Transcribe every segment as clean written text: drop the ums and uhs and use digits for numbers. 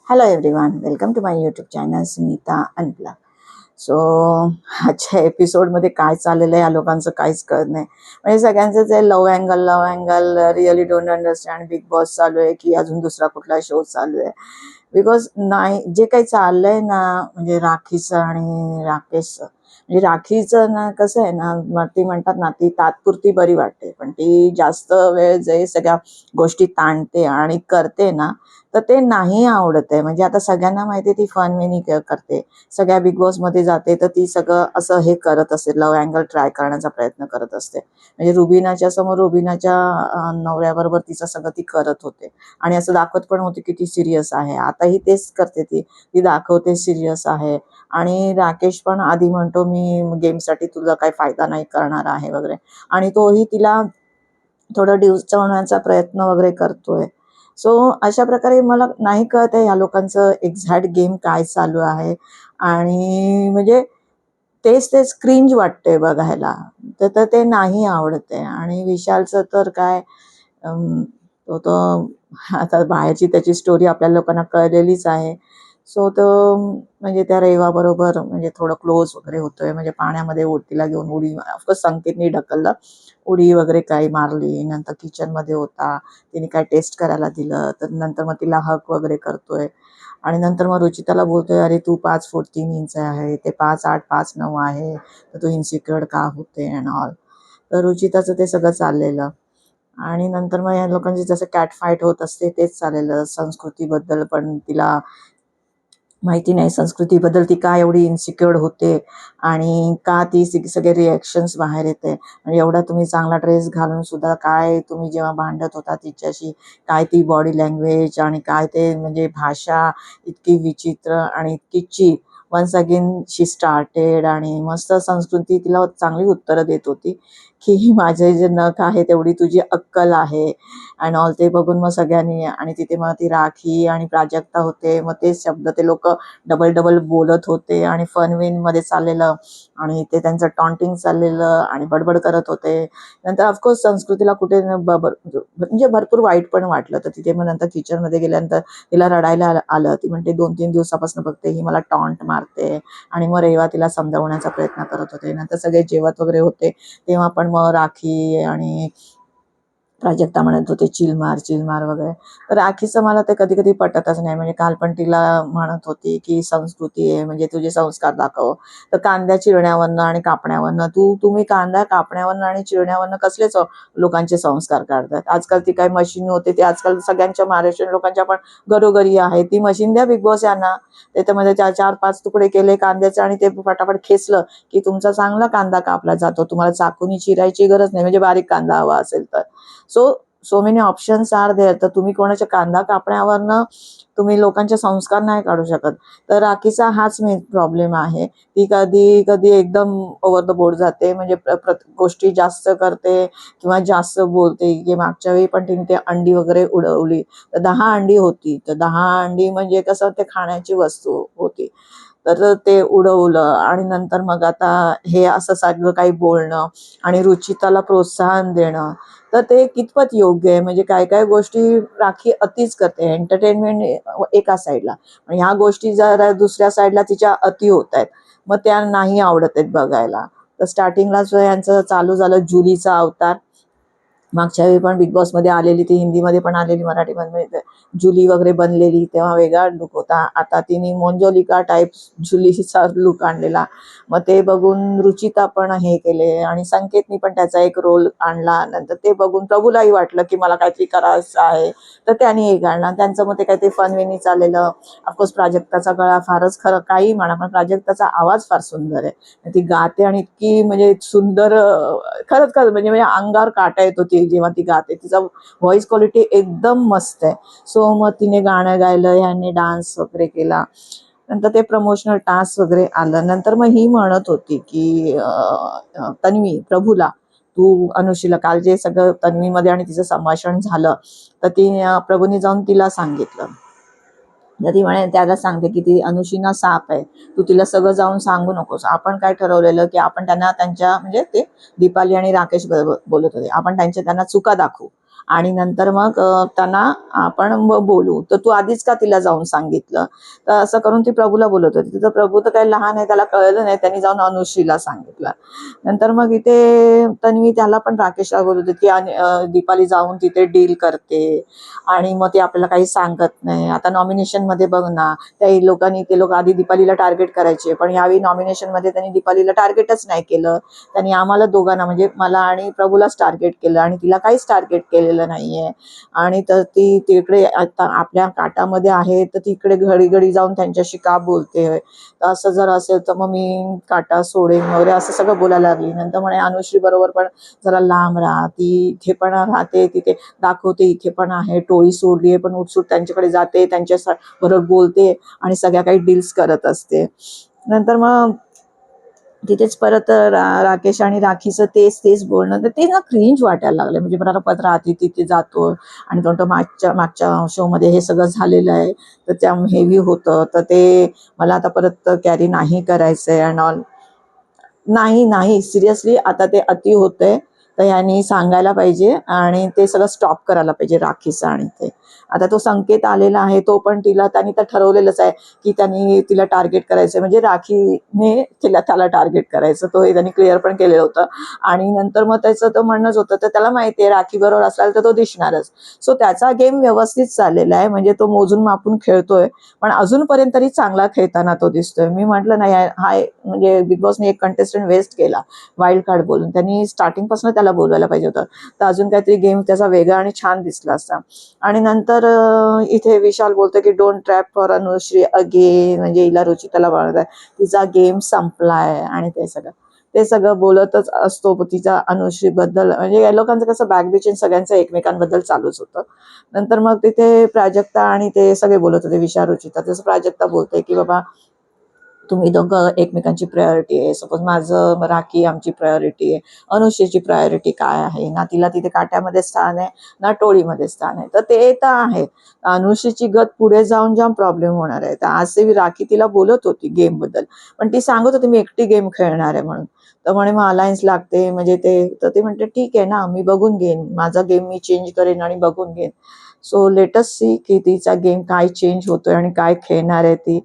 Hello everyone, welcome to my YouTube channel Sunita unblog. So आजच्या एपिसोडमध्ये काय चाललेलं आहे या लोकांचं काहीच कळत नाही. म्हणजे सगळ्यांचंच आहे love angle really don't understand. Big boss चालू आहे की अजून दुसरा कुठला शो चालू आहे. बिकॉज नाही, जे काही चाललंय ना, म्हणजे राखीचं आणि राकेशचं. म्हणजे राखीचं ना कसं आहे ना, ती म्हणतात ना, ती तात्पुरती बरी वाटते, पण ती जास्त वेळ जे सगळ्या गोष्टी ताणते आणि करते ना, तर ते नाही आवडत आहे. म्हणजे आता सगळ्यांना माहिती आहे ती फन करते, सगळ्या बिग बॉसमध्ये जाते, तर ती सगळं असं हे करत असते, लव अँगल ट्राय करण्याचा प्रयत्न करत असते. म्हणजे रुबिनाच्या समोर रुबिनाच्या नवऱ्याबरोबर तिचं सगळं ती करत होते आणि असं दाखवत पण होते की ती सिरियस आहे. आताही तेच करते, ती ती दाखवते सिरियस आहे. आणि राकेश पण आधी म्हणतो मी गेमसाठी तुझा काही फायदा नाही करणार आहे वगैरे, आणि तोही तिला थोडं डिवचवण्याचा प्रयत्न वगैरे करतोय. सो अशा प्रकारे मला नाही कळत आहे या लोकांचं एक्झॅक्ट गेम काय चालू आहे. आणि म्हणजे तेच तेच क्रिंज वाटतंय बघायला. तर तर ते नाही आवडत आहे. आणि विशालचं तर काय, तो तो आता बाहेरची त्याची स्टोरी आपल्या लोकांना कळलेलीच आहे. सो तो म्हणजे त्या रेवाबरोबर म्हणजे थोडं क्लोज वगैरे होतोय, म्हणजे पाण्यामध्ये ओटीला घेऊन उडी, ऑफकोर्स संकेतने ढकललं, उडी वगैरे काही मारली. नंतर किचनमध्ये होता, तिने काय टेस्ट करायला दिलं, तर नंतर मग तिला हक वगैरे करतोय. आणि नंतर मग रुचिताला बोलतोय, अरे तू 5 फूट 3 इंच आहे, ते 5'8" 5'9" आहे, तर तू इन्सिक्युअर का होते अँड ऑल. तर रुचिताचं ते सगळं चाललेलं. आणि नंतर मग या लोकांची जसं कॅट फाईट होत असते तेच चाललेलं. संस्कृतीबद्दल पण तिला माहिती नाही, संस्कृतीबद्दल ती का एवढी इन्सिक्युअर्ड होते आणि का ती सगळे रिॲक्शन्स बाहेर येते. आणि एवढा तुम्ही चांगला ड्रेस घालून सुद्धा काय तुम्ही जेव्हा भांडत होता तिच्याशी, काय ती बॉडी लँग्वेज आणि काय ते म्हणजे भाषा इतकी विचित्र आणि इतकी चीप. वन्स अगेन शी स्टार्टेड आणि मस्त संस्कृती तिला चांगली उत्तरं देत होती की माझे जे नख आहे तेवढी तुझी अक्कल आहे अँड ऑल. ते बघून मग सगळ्यांनी, आणि तिथे मग ती राखी आणि प्राजक्ता होते, मग तेच शब्द ते लोक डबल डबल बोलत होते आणि फनविनमध्ये चाललेलं आणि ते त्यांचं टॉन्टिंग चाललेलं आणि बडबड करत होते. नंतर ऑफकोर्स संस्कृतीला कुठे म्हणजे भरपूर वाईट पण वाटलं. तर तिथे मग नंतर किचनमध्ये गेल्यानंतर तिला रडायला आलं. ती म्हणते 2-3 दिवसापासून बघते ही मला टॉन्ट मारते. आणि मग रेवा तिला समजावण्याचा प्रयत्न करत होते. नंतर सगळे जेवत वगैरे होते तेव्हा पण मग राखी आणि प्राजक्ता म्हणत होते चिल मार वगैरे. तर राखीचं मला ते कधी कधी पटतच नाही. म्हणजे काल पण तिला म्हणत होती की संस्कृती आहे म्हणजे तुझे संस्कार दाखव. तर कांद्या चिरण्यावरनं आणि कापण्यावरनं तुम्ही कांदा कापण्यावरनं आणि चिरण्यावरनं कसलेच लोकांचे संस्कार काढतात. आजकाल ती काही मशीन होते, ती आजकाल सगळ्यांच्या महाराष्ट्रीयन लोकांच्या पण घरोघरी आहे. ती मशीन द्या बिग बॉस यांना, त्याच्यामध्ये 4-5 तुकडे केले कांद्याचे आणि ते फटाफट खेचलं की तुमचा चांगला कांदा कापला जातो. तुम्हाला चाकूनी चिरायची गरज नाही, म्हणजे बारीक कांदा हवा असेल तर. So so many options are there. तर तुम्ही कोणाच्या कांदा कापण्यावरनं तुम्ही लोकांचे संस्कार नाही काढू शकत. तर राखीचा हाच मेन प्रॉब्लेम आहे. ती कधी कधी एकदम ओव्हर द बोर्ड जाते, म्हणजे गोष्टी जास्त करते किंवा जास्त बोलते. की मागच्या वेळी पण तिने ते अंडी वगैरे उडवली, तर 10 अंडी होती, तर 10 अंडी म्हणजे कसं ते खाण्याची वस्तू होती, तर ते उडवलं. आणि नंतर मग आता हे असं सगळं काही बोलणं आणि रुचिताला प्रोत्साहन देणं, तर ते कितपत योग्य आहे. म्हणजे काय काय गोष्टी राखी अतिच करते. एंटरटेनमेंट एका साईडला, पण ह्या गोष्टी जर दुसऱ्या साईडला तिच्या अति होत आहेत, मग त्या नाही आवडत आहेत बघायला. तर स्टार्टिंगलाच यांचं चालू झालं जुलीचा अवतार. मागच्या वेळी पण बिग बॉसमध्ये आलेली, ती हिंदीमध्ये पण आलेली, मराठीमध्ये जुली वगैरे बनलेली, तेव्हा वेगळा लुक होता. आता तिने मोंजोलिका टाईप जुलीचा लुक आणलेला. मग ते बघून रुचिता पण हे केले आणि संकेतनी पण त्याचा एक रोल आणला. नंतर ते बघून प्रभूलाही वाटलं की मला काहीतरी करायचं आहे, तर त्यांनी एक आणला. त्यांचं मग ते काहीतरी फनवेनी चाललेलं. ऑफकोर्स प्राजक्ताचा गळा फारच, खरं काही म्हणा, पण प्राजक्ताचा आवाज फार सुंदर आहे. ती गाते आणि इतकी म्हणजे सुंदर, खरंच खरंच म्हणजे म्हणजे अंगावर काटा येतो ती जेव्हा ती गाते. तिचा व्हॉइस क्वालिटी एकदम मस्त आहे. सो मग तिने गाणं गायलं, ह्याने डान्स वगैरे केला. नंतर ते प्रमोशनल टास्क वगैरे आलं. नंतर मग ही म्हणत होती की तन्वी प्रभूला, तू अनुशीला काल जे सगळं तन्वीमध्ये आणि तिचं संभाषण झालं, तर ती प्रभूने जाऊन तिला सांगितलं. तर ती म्हणे त्याला सांगते की ती अनुशीना साप आहे, तू तिला सगळं जाऊन सांगू नकोस. आपण काय ठरवलेलं की आपण त्यांना त्यांच्या म्हणजे ते दीपाली आणि राकेश बोलत होते, आपण त्यांना चुका दाखवू. आणि नंतर मग त्यांना आपण बोलू, तर तू आधीच का तिला जाऊन सांगितलं. तर असं करून ती प्रभूला बोलत होती. तर प्रभू तर काही लहान आहे, त्याला कळलं नाही, त्यांनी जाऊन अनुश्रीला सांगितलं. नंतर मग इथे तन्वी त्याला पण राकेशला बोलत होती की दीपाली जाऊन तिथे डील करते आणि मग ती आपल्याला काही सांगत नाही. आता नॉमिनेशन मध्ये बघ ना, ते लोक आधी दीपालीला टार्गेट करायचे, पण यावेळी नॉमिनेशन मध्ये त्यांनी दीपालीला टार्गेटच नाही केलं. त्यांनी आम्हाला दोघांना म्हणजे मला आणि प्रभूलाच टार्गेट केलं आणि तिला काहीच टार्गेट केलेलं नाहीये. आणि तर ती तिकडे आता आपल्या काटामध्ये आहे, तर तिकडे घडी घडी जाऊन त्यांच्याशी का बोलते. असं जर असेल तर मग मी काटा सोडेन वगैरे असं सगळं बोलायला लागली. नंतर म्हणे अनुश्री बरोबर पण जरा लांब राहा, ती इथे पण राहते, तिथे दाखवते इथे पण आहे, टोळी सोडली आहे पण उत्सुक त्यांच्याकडे जाते, त्यांच्या बरोबर बोलते आणि सगळ्या काही डील्स करत असते. नंतर मग तिथेच परत राकेश आणि राखीचं तेच तेच बोलणं, तर ते ना क्रिंज वाटायला लागलं. म्हणजे मला पत्र राहते तिथे जातो आणि तो मागच्या मागच्या शो मध्ये हे सगळं झालेलं आहे, तर त्या हेवी होतं, तर ते मला आता परत कॅरी नाही करायचंय अँड ऑल. नाही नाही सिरियसली आता ते अति होतंय, तर यांनी सांगायला पाहिजे आणि ते सगळं स्टॉप करायला पाहिजे राखीचं. आणि ते आता तो संकेत आलेला आहे, तो पण त्यांनी तर ठरवलेलंच आहे की त्यांनी तिला टार्गेट करायचंय, म्हणजे राखीने त्याला टार्गेट करायचं, तो हे त्यांनी क्लिअर पण केलेलं होतं. आणि नंतर मग त्याचं तो म्हणणंच होतं, तर त्याला माहिती आहे राखी बरोबर असाल तर तो दिसणारच. सो त्याचा गेम व्यवस्थित चाललेला आहे, म्हणजे तो मोजून मापून खेळतोय, पण अजूनपर्यंत तरी चांगला खेळताना तो दिसतोय. मी म्हटलं नाही म्हणजे बिग बॉसने एक कंटेस्टंट वेस्ट केला वाईल्ड कार्ड बोलून. त्यांनी स्टार्टिंगपासून त्याला बोलवायला पाहिजे होतं, तर अजून काहीतरी गेम त्याचा वेगळा आणि छान दिसला असता. आणि नंतर इथे विशाल बोलतो की don't trap for Anushri again, म्हणजे हिला रुचिताला बनवत तिचा गेम संपलाय. आणि ते सगळं बोलतच असतो तिचा अनुश्री बद्दल. म्हणजे या लोकांचं कसं बॅकबिचिंग सगळ्यांचं एकमेकांबद्दल चालूच होतं. नंतर मग तिथे प्राजक्ता आणि ते सगळे बोलत होते, विशाल रुचिता. तसं प्राजक्ता बोलते की बाबा तुम्ही दोघं एकमेकांची प्रायोरिटी आहे. सपोज माझं राखी आमची प्रायोरिटी आहे, अनुश्रीची प्रायोरिटी काय आहे ना, तिला तिथे काट्यामध्ये स्थान आहे ना टोळीमध्ये स्थान आहे, तर ते तर आहे. अनुश्रीची गत पुढे जाऊन जाम प्रॉब्लेम होणार आहे. तर आज ते राखी तिला बोलत होती गेम बद्दल, पण ती सांगत होती मी एकटी गेम खेळणार आहे म्हणून. तर म्हणे मग अलायन्स लागते, म्हणजे तर ते म्हणते ठीक आहे ना, मी बघून घेईन, माझा गेम मी चेंज करेन आणि बघून घेईन. सो लेटस सी की तिचा गेम काय चेंज होतोय आणि काय खेळणार आहे ती.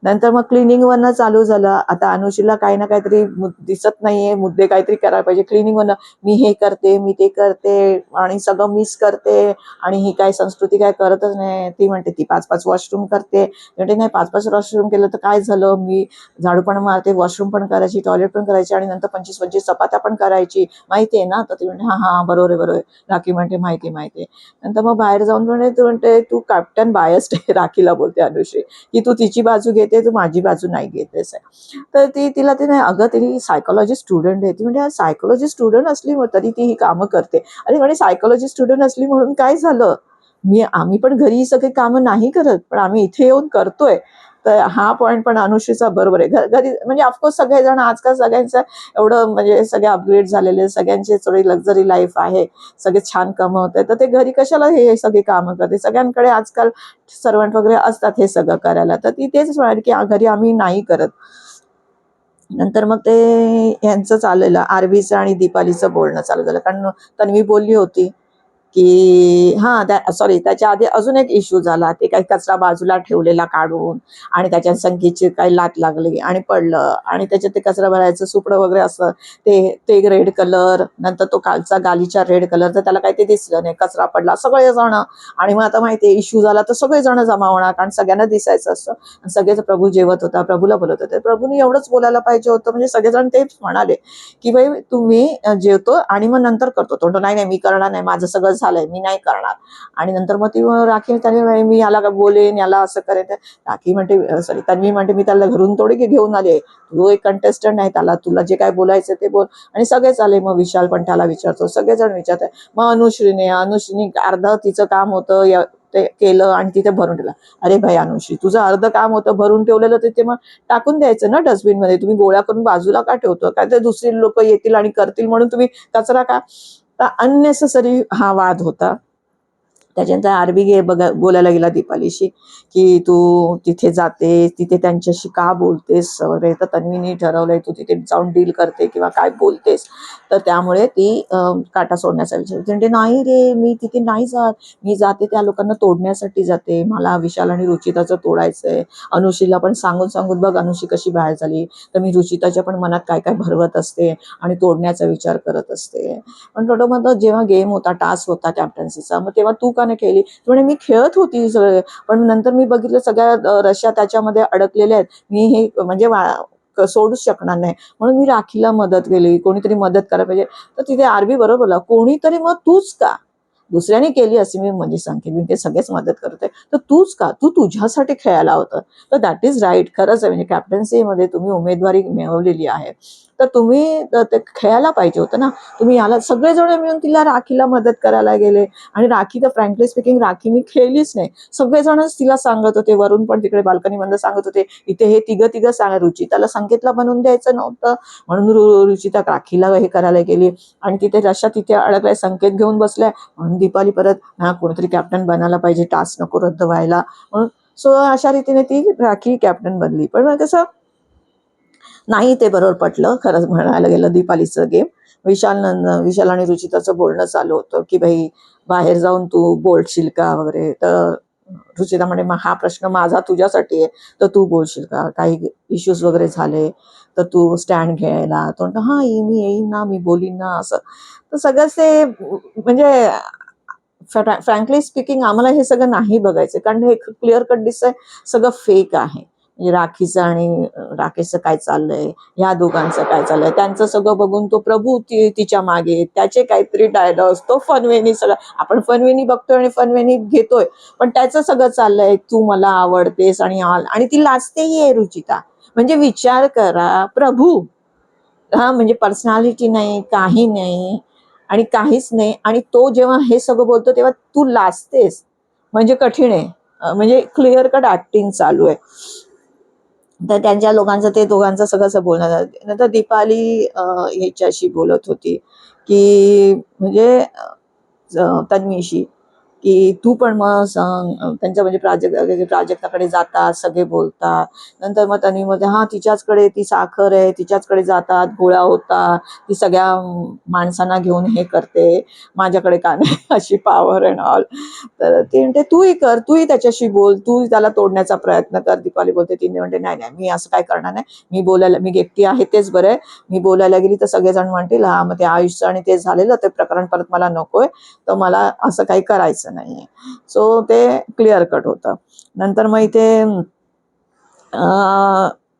नंतर मग क्लिनिंग वरनं चालू झालं. आता अनुशीला काही ना काहीतरी दिसत नाहीये, मुद्दे काहीतरी करायला पाहिजे. क्लिनिंग वरनं मी हे करते, मी ते करते आणि सगळं मिस करते आणि ही काय संस्कृती काय करतच नाही. ती म्हणते ती 5-5 वॉशरूम करते, म्हणते नाही 5-5 वॉशरूम केलं तर काय झालं, मी झाडू पण मारते, वॉशरूम पण करायची, टॉयलेट पण करायची आणि नंतर 25-25 चपात्या पण करायची, माहिती आहे ना. तर ती म्हणते हा हा बरोबर आहे बरोबर आहे. राखी म्हणते माहिती आहे. नंतर मग बाहेर जाऊन म्हणते तू कॅप्टन बायस्ड आहे, राखीला बोलते अनुश्री, की तू तिची बाजू घेते, तू माझी बाजू नाही घेतेस आहे. तर तिला ते नाही, अगं ती सायकोलॉजी स्टुडंट आहे. ती म्हणजे सायकोलॉजी स्टुडंट असली तरी ती ही कामं करते. अरे म्हणे सायकोलॉजी स्टुडंट असली म्हणून काय झालं, आम्ही पण घरी ही सगळी कामं नाही करत, पण आम्ही इथे येऊन करतोय. तर हा पॉईंट पण अनुश्रीचा बरोबर आहे. घरी म्हणजे ऑफकोर्स सगळेजण आजकाल सगळ्यांचं एवढं म्हणजे सगळे अपग्रेड झालेले, सगळ्यांची थोडी लक्झरी लाईफ आहे, सगळे छान कमवत आहे, तर ते घरी कशाला हे सगळी कामं करते. सगळ्यांकडे आजकाल सर्वंट वगैरे असतात हे सगळं करायला. तर ती तेच म्हणाली की घरी आम्ही नाही करत. नंतर मग ते यांचं चाललेलं आरवीचं आणि दीपालीचं बोलणं चालू झालं, कारण तन्वी बोलली होती की सॉरी, त्याच्या आधी अजून एक इश्यू झाला. ते काही कचरा बाजूला ठेवलेला काढून आणि त्याच्यात संगीतची काही लात लागली आणि पडलं आणि त्याच्यात ते कचरा भरायचं सुपडं वगैरे असं, ते रेड कलर, नंतर तो कालचा गालीचा रेड कलर, तर त्याला काही ते दिसलं नाही, कचरा पडला सगळेजण. आणि मग आता माहितीये इश्यू झाला तर सगळेजण जमा होणार, कारण सगळ्यांना दिसायचं असतं. सगळेच प्रभू जेवत होता, प्रभूला बोलत होते, प्रभूने एवढंच बोलायला पाहिजे होतं. म्हणजे सगळेजण तेच म्हणाले की बाई तुम्ही जेवतो आणि मग नंतर करतो. तो नाही नाही मी करणार नाही, माझं सगळं झालंय, मी नाही करणार. आणि नंतर मग ती राखी त्याने मी याला बोलेन, याला असं करेन. राखी म्हणते सॉरी तन्वी म्हणते मी त्याला घरून थोडी घेऊन आले, तो एक कंटेस्टंट आहे, त्याला तुला जे काय बोलायचं ते बोल. आणि सगळेच आले. मग विशाल पण त्याला विचारतो, सगळेजण विचारतात. मग अनुश्रीने अर्ध तिचं काम होतं ते केलं आणि तिथे भरून ठेवलं. अरे भाई अनुश्री, तुझं अर्ध काम होतं भरून ठेवलेलं, ते मग टाकून द्यायचं ना डस्टबिन मध्ये. तुम्ही गोळ्या करून बाजूला का ठेवतो, काय ते दुसरी लोक येतील आणि करतील म्हणून तुम्ही कचरा का. तर अननेसेसरी हा वाद होता. त्याच्यानंतर आरबी बोलायला गेला दीपालीशी की तू तिथे जाते, तिथे त्यांच्याशी का बोलतेस वगैरे, तर तन्वीनी ठरवलंय तू तिथे जाऊन डील करते किंवा काय बोलतेस, तर त्यामुळे ती काटा सोडण्याचा विचार करते. म्हणते नाही रे, मी तिथे नाही जात, मी जाते त्या लोकांना तोडण्यासाठी जाते, मला विशाल आणि रुचिताचं तोडायचंय. अनुशीला पण सांगून सांगून बघ अनुशी कशी बाहेर झाली, तर मी रुचिताच्या पण मनात काय काय भरवत असते आणि तोडण्याचा विचार करत असते. पण थोडं मग जेव्हा गेम होता, टास्क होता कॅप्टन्सीचा, मग तेव्हा तू का नाही खेळली, म्हणे मी खेळत होती सगळे, पण नंतर मी बघितलं सगळ्या रश्या त्याच्यामध्ये अडकलेल्या आहेत, मी हे म्हणजे सोडूच शकणार नाही, म्हणून मी राखीला मदत केली, कोणीतरी मदत करायला पाहिजे. तर तिथे आरबी बरोबर बोला, कोणीतरी मग तूच का, दुसऱ्याने केली अशी मी म्हणजे सांगेन, मी ते सगळेच मदत करते, तर तूच का, तू तुझ्यासाठी खेळायला होतं. तर दॅट इज राईट, खरंच आहे, म्हणजे कॅप्टन्सीमध्ये तुम्ही उमेदवारी मिळवलेली आहे, तर तुम्ही ते खेळायला पाहिजे होतं ना. तुम्ही याला सगळेजण मिळून तिला राखीला मदत करायला गेले, आणि राखी तर फ्रँकली स्पीकिंग राखी मी खेळलीच नाही, सगळेजणच तिला सांगत होते, वरून पण तिकडे बाल्कनीमध्ये सांगत होते, इथे हे तिघं तिघं सांगा, रुचिताला संकेतला बनवून द्यायचं नव्हतं, म्हणून रुचिता राखीला हे करायला गेली, आणि तिथे रशा तिथे अडकलाय, संकेत घेऊन बसलाय, म्हणून दीपाली परत कोणीतरी कॅप्टन बनायला पाहिजे, टास्क नको रद्द व्हायला म्हणून. सो अशा रीतीने ती राखी कॅप्टन बनली. पण मग कसं नाही ते बरोबर पटलं, खरंच म्हणायला गेलं दीपालीचं गेम. विशाल आणि रुचिताचं बोलणं चालू होतं की भाई बाहेर जाऊन तू बोलशील का वगैरे, तर रुचिता म्हणे मग हा प्रश्न माझा तुझ्यासाठी आहे, तर तू बोलशील का, काही इश्यूज वगैरे झाले तर तू स्टँड घ्यायला, तो म्हणतो हा मी येईन ना, मी बोलीन ना, असं. तर सगळंच ते म्हणजे फ्रँकली स्पीकिंग आम्हाला हे सगळं नाही बघायचं, कारण हे क्लिअर कट दिसतंय सगळं फेक आहे. म्हणजे राखीचं आणि राकेशचं काय चाललंय, ह्या दोघांचं काय चाललंय, त्यांचं सगळं बघून तो प्रभू तिच्या मागे, त्याचे काहीतरी डायलॉग्स, तो फनवेनी, सगळं आपण फनवेनी बघतोय आणि फनवेनी घेतोय, पण त्याचं सगळं चाललंय तू मला आवडतेस, आणि ती लाजतेही आहे रुचिता. म्हणजे विचार करा प्रभू, हा म्हणजे पर्सनॅलिटी नाही, काही नाही आणि काहीच नाही, आणि तो जेव्हा हे सगळं बोलतो तेव्हा तू लाजतेस, म्हणजे कठीण आहे. म्हणजे क्लिअर कट ऍक्टिंग चालू आहे. तर त्यांच्या लोकांचं ते दोघांचं सगळं बोलणं झालं. नंतर दीपाली ह्याच्याशी बोलत होती की म्हणजे तन्वीशी, की तू पण मग त्यांच्या म्हणजे प्राजक्ताकडे जातात, सगळे बोलतात. नंतर मग तन्वीमध्ये हा तिच्याचकडे ती साखर आहे, तिच्याचकडे जातात, गोळा होतात, ती सगळ्या माणसांना घेऊन हे करते, माझ्याकडे का नाही अशी पॉवर अँड ऑल. तर ती म्हणते तूही कर, तूही त्याच्याशी बोल, तू त्याला तोडण्याचा प्रयत्न कर. दीपाली बोलते, ती म्हणते नाही नाही, मी असं काय करणार नाही, मी एकटी आहे तेच बरं आहे, मी बोलायला गेली तर सगळेजण म्हणतील हा मग ते आयुष्य आणि ते झालेलं ते प्रकरण परत मला नकोय, तर मला असं काही करायचं नाहीये. सो ते क्लिअर कट होतं. नंतर मग इथे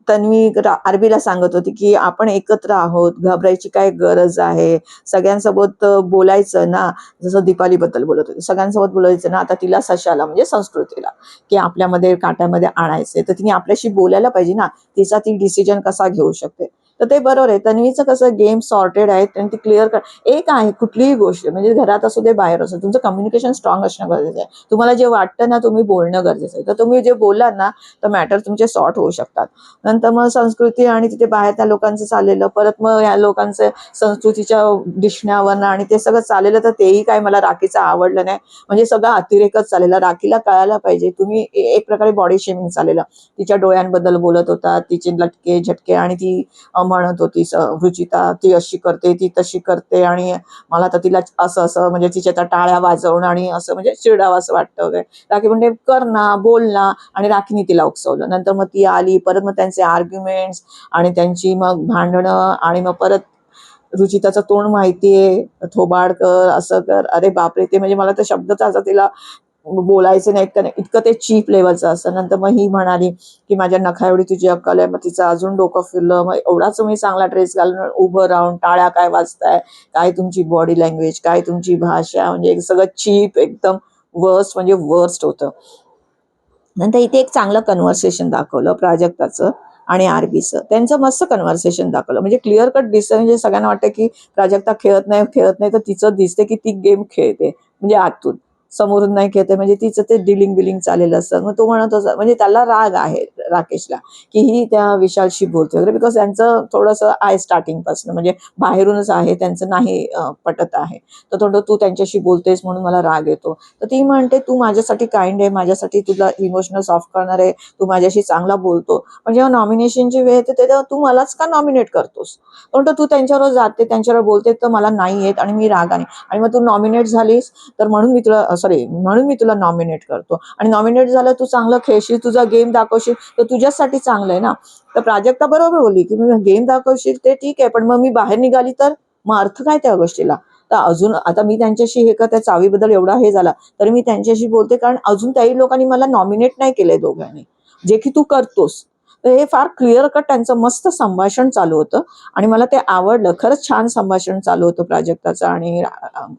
तन्वी आरबीला सांगत होती की आपण एकत्र आहोत, घाबरायची काय गरज आहे, सगळ्यांसोबत बोलायचं ना, जसं दीपालीबद्दल बोलत होते, सगळ्यांसोबत बोलायचं ना. आता तिला सशाला म्हणजे संस्कृतीला की आपल्यामध्ये काट्यामध्ये आणायचंय, तर तिने आपल्याशी बोलायला पाहिजे ना, तिचा ती डिसिजन कसा घेऊ शकते. तर ते बरोबर आहे, तन्वीचं कसं गेम सॉर्टेड आहे आणि ती क्लिअर कर. एक आहे कुठलीही गोष्ट, म्हणजे घरात असू दे बाहेर असू, तुमचं कम्युनिकेशन स्ट्रॉंग असणं गरजेचं आहे. तुम्हाला जे वाटतं ना तुम्ही बोलणं गरजेचं आहे, तर तुम्ही जे बोललात ना तर मॅटर तुमचे सॉर्ट होऊ शकतात. नंतर मग संस्कृती आणि तिथे बाहेर त्या लोकांचं चाललेलं, परत मग या लोकांचं संस्कृतीच्या दिसण्यावरनं आणि ते सगळं चाललेलं, तर तेही काय मला राखीचं आवडलं नाही. म्हणजे सगळं अतिरेकच चाललेला. राखीला कळायला पाहिजे, तुम्ही एक प्रकारे बॉडी शेमिंग चाललेलं. तिच्या डोळ्यांबद्दल बोलत होता, तिचे लटके झटके, आणि ती म्हणत होती रुचिता ती अशी करते, ती तशी करते, आणि मला तर तिला असं असं म्हणजे तिच्या त्या टाळ्या वाजवणं आणि असं म्हणजे चिडावं असं वाटतं वगैरे. राखी म्हणते कर ना, बोल ना, आणि राखीने तिला उकसवलं. नंतर मग ती आली, परत मग त्यांचे आर्ग्युमेंट्स आणि त्यांची मग भांडणं, आणि मग परत रुचिताचं तोंड माहितीये, थोबाड कर, असं कर, अरे बापरे, ते म्हणजे मला तर शब्दच असं तिला बोलायचं नाही इतकं ते चीप लेवलचं असतं. नंतर मग ही म्हणाली की माझ्या नखा एवढी तुझी अक्कल आहे, मग तिचं अजून डोकं फिरलं. मग एवढाच तुम्ही चांगला ड्रेस घालून उभं राहून टाळ्या काय वाजताय, काय तुमची बॉडी लँग्वेज, काय तुमची भाषा, म्हणजे सगळं चीप, एकदम वर्स्ट म्हणजे वर्स्ट होतं. नंतर इथे एक चांगलं कन्व्हर्सेशन दाखवलं प्राजक्ताचं आणि आरबीचं, त्यांचं मस्त कन्व्हर्सेशन दाखवलं, म्हणजे क्लिअर कट दिसतं. म्हणजे सगळ्यांना वाटतं की प्राजक्ता खेळत नाही, तर तिचं दिसते की ती गेम खेळते, म्हणजे आतून, समोरून नाही खेळते, म्हणजे तिचं ते डिलिंग बिलिंग चाललेलं असतं. मग तो म्हणत होता, म्हणजे त्याला राग आहे, राकेशला की ही त्या विशालशी बोलते वगैरे, बिकॉज त्यांचं थोडंसं आहे स्टार्टिंगपासून, म्हणजे बाहेरूनच आहे त्यांचं, नाही पटत आहे. तर थोडं तू त्यांच्याशी बोलतेस म्हणून मला राग येतो. तर ती म्हणते तू माझ्यासाठी काइंड आहे, माझ्यासाठी तुला इमोशनल सॉफ्ट करणार आहे, तू माझ्याशी चांगला बोलतो, पण जेव्हा नॉमिनेशनची वेळ येते तेव्हा तू मलाच का नॉमिनेट करतोस? पण तू त्यांच्यावर जाते, त्यांच्यावर बोलते, तर मला नाही येत आणि मी रागाने, आणि मग तू नॉमिनेट झालीस तर म्हणून मी तुला म्हणून मी तुला नॉमिनेट करतो, आणि नॉमिनेट झालं तू चांगलं खेळशील, तुझा गेम दाखवशील तर तुझ्यासाठी चांगलं आहे ना. तर प्राजक्ता बरोबर बोलली की मी गेम दाखवशील ते ठीक आहे, पण मग मी बाहेर निघाली तर मग अर्थ काय त्या गोष्टीला? तर अजून आता मी त्यांच्याशी हे का त्या चावीबद्दल एवढा हे झाला तरी मी त्यांच्याशी बोलते, कारण अजून त्याही लोकांनी मला नॉमिनेट नाही केलंय दोघांनी, जे की तू करतोस. तर हे फार क्लिअर कट त्यांचं मस्त संभाषण चालू होतं आणि मला ते आवडलं. खरंच छान संभाषण चालू होतं प्राजक्ताचं आणि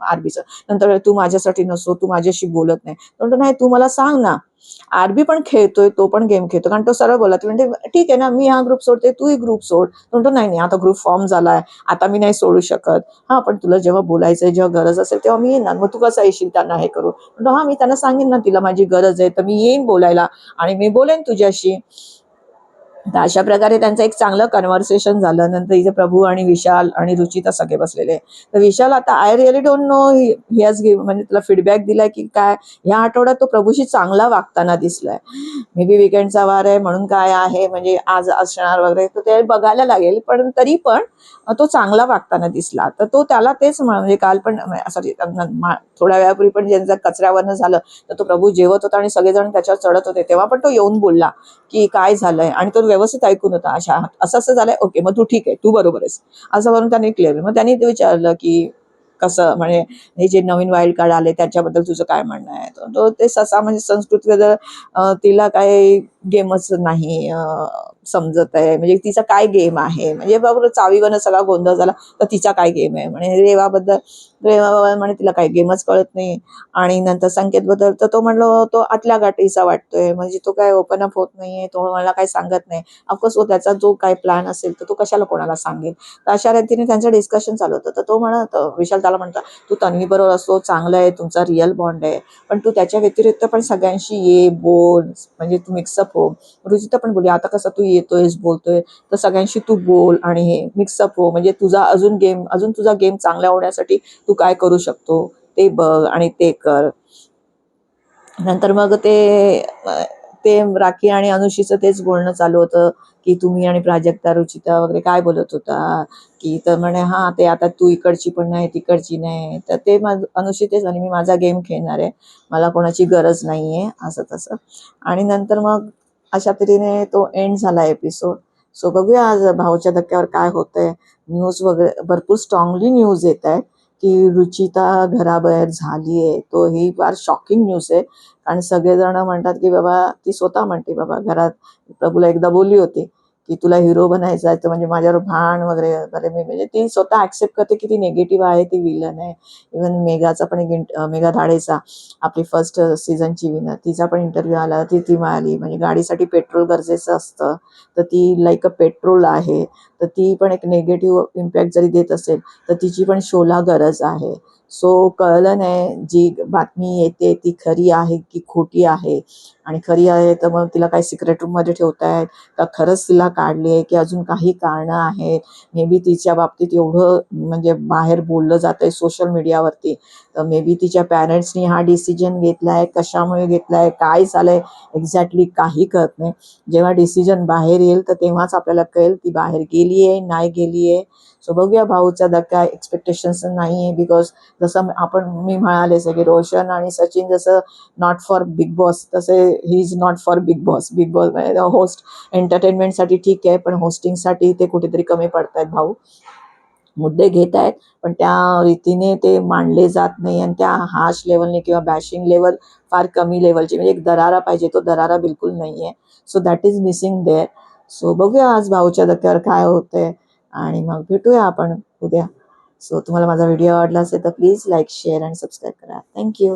आरबीचं. नंतर तू माझ्यासाठी नसो, तू माझ्याशी बोलत नाही, म्हणतो नाही तू मला सांग ना. आरबी पण खेळतोय, तो पण गेम खेळतो, कारण तो सरळ बोला, ती म्हणते ठीक आहे ना, मी हा ग्रुप सोडते, तूही ग्रुप सोड. म्हणतो नाही नाही, आता ग्रुप फॉर्म झालाय, आता मी नाही सोडू शकत. हा, पण तुला जेव्हा बोलायचंय, जेव्हा गरज असेल तेव्हा मी येणार, मग तू कसं येशील त्यांना हे करू? म्हणतो हा, मी त्यांना सांगेन ना तिला माझी गरज आहे, तर मी येईन बोलायला आणि मी बोलेन तुझ्याशी. तर अशा प्रकारे त्यांचं एक चांगलं कन्व्हर्सेशन झालं. नंतर इथे प्रभू आणि विशाल आणि रुचिता सगळे बसलेले. तर विशाल आता I really don't know he has give, म्हणजे तुला फीडबॅक दिलाय की काय, ह्या आठवड्यात तो प्रभूशी चांगला वागताना दिसलाय. मे बी विकेंडचा वार आहे म्हणून काय आहे, म्हणजे आज असणार वगैरे, तर ते बघायला लागेल, पण तरी पण तो चांगला वागताना दिसला. तर तो त्याला तेच म्हणजे काल पण सॉरी थोड्या वेळापूर्वी पण ज्यांचं कचऱ्यावरनं झालं, तर तो प्रभू जेवत होता आणि सगळेजण त्याच्यावर चढत होते, तेव्हा पण तो येऊन बोलला की काय झालंय, आणि तो व्यवस्थित ऐकून होता. अच्छा असं असं झालंय, ओके मग तू ठीक आहे, तू बरोबर आहेस, असं म्हणून त्यांनी क्लिअर. मग त्यांनी ते विचारलं की कसं, म्हणजे हे जे नवीन वाईल्ड कार्ड आले त्याच्याबद्दल तुझं काय म्हणणं आहे? तो ते ससा म्हणजे संस्कृती तिला काय गेमच नाही समजत आहे, म्हणजे तिचा काय गेम आहे, म्हणजे बाबा चावीवरनं सगळा गोंधळ झाला, तर तिचा काय गेम आहे म्हणजे रेवा म्हणे तिला काय गेमच कळत नाही. आणि नंतर संकेत बद्दल तर तो म्हणलो तो आतल्या गाठीचा वाटतोय, म्हणजे तो काय ओपन अप होत नाहीये, तो मला काय सांगत नाही. ऑफकोर्स त्याचा जो काय प्लॅन असेल तर तो कशाला कोणाला सांगेल. तर अशा रीतीने त्यांचं डिस्कशन चालू होतं. तर तो म्हणत, विशाल त्याला म्हणता, तू तन्वी बरोबर असतो, चांगलं आहे, तुमचा रिअल बॉन्ड आहे, पण तू त्याच्या व्यतिरिक्त पण सगळ्यांशी ये, बोल, म्हणजे तू मिक्सअप हो. रुचिता पण बोलली, आता कसं तू येतोयस बोलतोय तर सगळ्यांशी तू बोल आणि हे मिक्सअप हो, म्हणजे तुझा अजून तुझा गेम चांगला होण्यासाठी तू काय करू शकतो ते बघ आणि ते कर. नंतर मग ते राखी आणि अनुशीचं तेच बोलणं चालू होतं की तुम्ही आणि प्राजक्ता रुचिता वगैरे काय बोलत होता, की तर म्हणे हा ते आता तू इकडची पण नाही तिकडची नाही, तर ते अनुशी तेच म्हणे मी माझा गेम खेळणार आहे, मला कोणाची गरज नाही आहे, असं तसं. आणि नंतर मग अशा तऱ्हेने तो एंड झाला एपिसोड. सो बघूया आज भाऊच्या धक्क्यावर काय होतंय. न्यूज वगैरे भरपूर स्ट्रॉंगली न्यूज येत आहे की रुचिता घराबाहेर झाली आहे. तो ही फार शॉकिंग न्यूज आहे, कारण सगळेजण म्हणतात की बाबा, ती स्वतः म्हणते बाबा घरात प्रभूला एकदा बोलली होती की तुला हिरो बनायचं आहे तर म्हणजे माझ्यावर भांड वगैरे वगैरे, मी म्हणजे ती स्वतः ऍक्सेप्ट करते की ती निगेटिव्ह आहे, ती विलन आहे. इव्हन मेघाचा पण मेघा धाडेचा, आपली फर्स्ट सीझनची विनर, तिचा पण इंटरव्ह्यू आला, ती मिळाली, म्हणजे गाडीसाठी पेट्रोल गरजेचं असतं, तर ती लाईक अ पेट्रोल आहे, तर ती पण एक निगेटिव्ह इम्पॅक्ट जरी देत असेल तर तिची पण शोला गरज आहे. सो कळलं नाही जी बातमी येते ती खरी आहे की खोटी आहे, आणि खरी आहे तर मग तिला काही सिक्रेट रूममध्ये ठेवतायत का खरंच तिला काढली आहे, की अजून काही कारणं आहेत. मे बी तिच्या बाबतीत एवढं म्हणजे बाहेर बोललं जात आहे सोशल मीडियावरती, तर मे बी तिच्या पॅरेंट्सनी हा डिसिजन घेतला आहे, कशामुळे घेतला आहे, काय झालं आहे एक्झॅक्टली काही कळत नाही. जेव्हा डिसिजन बाहेर येईल तर तेव्हाच आपल्याला कळेल ती बाहेर गेली आहे नाही गेली आहे. सो बघूया, भाऊचा धक्का एक्सपेक्टेशन्स नाही आहे, बिकॉज जसं मी म्हणालेच की रोशन आणि सचिन जसं नॉट फॉर बिग बॉस, तसे he is not for big boss. Big boss म्हणजे होस्ट एंटरटेनमेंटसाठी ठीक आहे, पण होस्टिंगसाठी ते कुठेतरी कमी पडतायत. भाऊ मुद्दे घेत आहेत पण त्या रीतीने ते मांडले जात नाही, आणि त्या हार्श लेवलने किंवा बॅशिंग लेवल फार कमी लेवलची, म्हणजे एक दरारा पाहिजे, तो दरारा बिलकुल नाही आहे. So that is missing there. So बघूया आज भाऊच्या धक्क्यावर काय होतंय, आणि मग भेटूया आपण उद्या. सो तुम्हाला माझा व्हिडिओ आवडला असेल तर प्लीज लाईक, शेअर आणि सबस्क्राईब करा. थँक्यू.